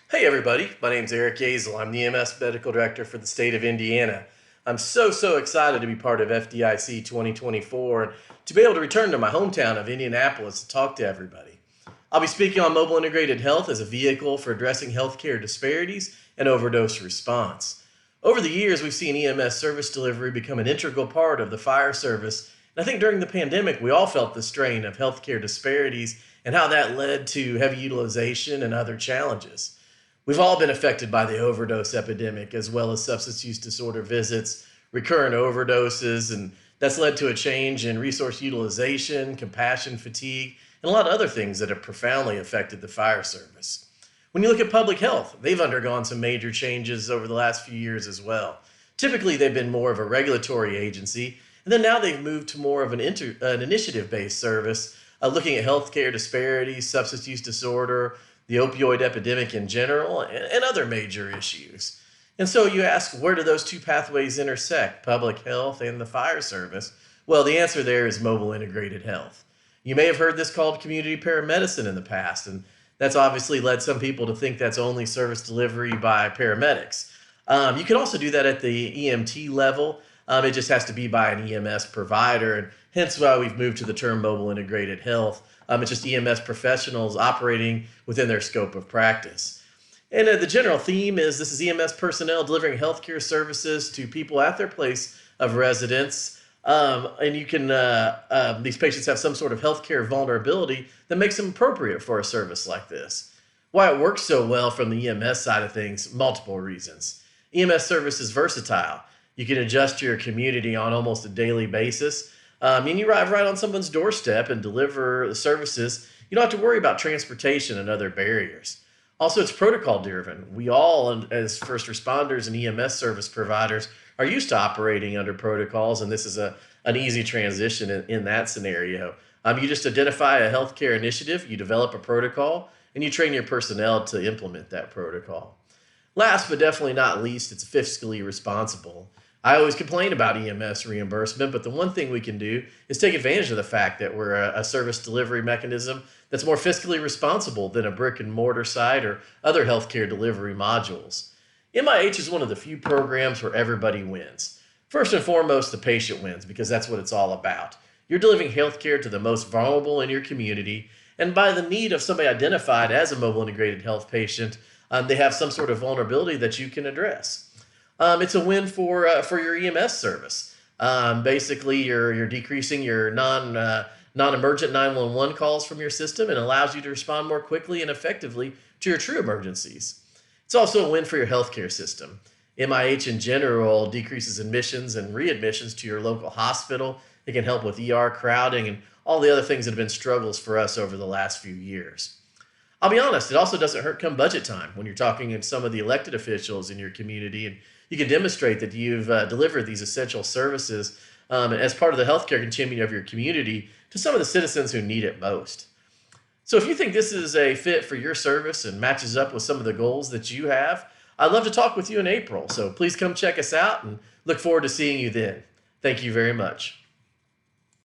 Hey everybody, my name's Eric Yazel. I'm the EMS Medical Director for the state of Indiana. I'm so excited to be part of FDIC 2024 and to be able to return to my hometown of Indianapolis to talk to everybody. I'll be speaking on mobile integrated health as a vehicle for addressing healthcare disparities and overdose response. Over the years, we've seen EMS service delivery become an integral part of the fire service, and I think during the pandemic, we all felt the strain of healthcare disparities and how that led to heavy utilization and other challenges. We've all been affected by the overdose epidemic, as well as substance use disorder visits, recurrent overdoses, and that's led to a change in resource utilization, compassion fatigue, and a lot of other things that have profoundly affected the fire service. When you look at public health, they've undergone some major changes over the last few years as well. Typically, they've been more of a regulatory agency, and then now they've moved to more of an initiative based service, looking at healthcare disparities, substance use disorder, the opioid epidemic in general, and other major issues. And so you ask, where do those two pathways intersect, public health and the fire service? Well, the answer there is mobile integrated health. You may have heard this called community paramedicine in the past, and that's obviously led some people to think that's only service delivery by paramedics. You can also do that at the EMT level. It just has to be by an EMS provider, and hence why we've moved to the term mobile integrated health. It's just EMS professionals operating within their scope of practice. And the general theme is this is EMS personnel delivering healthcare services to people at their place of residence. And you can, these patients have some sort of healthcare vulnerability that makes them appropriate for a service like this. Why it works so well from the EMS side of things, multiple reasons. EMS service is versatile. You can adjust to your community on almost a daily basis. And you arrive right on someone's doorstep and deliver the services. You don't have to worry about transportation and other barriers. Also, it's protocol driven. We all, as first responders and EMS service providers, are used to operating under protocols, and this is an easy transition in that scenario. You just identify a healthcare initiative, you develop a protocol, and you train your personnel to implement that protocol. Last but definitely not least, it's fiscally responsible. I always complain about EMS reimbursement, but the one thing we can do is take advantage of the fact that we're a service delivery mechanism that's more fiscally responsible than a brick and mortar site or other healthcare delivery modules. MIH is one of the few programs where everybody wins. First and foremost, the patient wins because that's what it's all about. You're delivering healthcare to the most vulnerable in your community, and by the need of somebody identified as a mobile integrated health patient, they have some sort of vulnerability that you can address. It's a win for your EMS service. Basically, you're decreasing your non-emergent 911 calls from your system and allows you to respond more quickly and effectively to your true emergencies. It's also a win for your healthcare system. MIH in general decreases admissions and readmissions to your local hospital. It can help with ER crowding and all the other things that have been struggles for us over the last few years. I'll be honest, it also doesn't hurt come budget time when you're talking to some of the elected officials in your community, and you can demonstrate that you've delivered these essential services as part of the healthcare continuum of your community to some of the citizens who need it most. So if you think this is a fit for your service and matches up with some of the goals that you have, I'd love to talk with you in April. So please come check us out and look forward to seeing you then. Thank you very much.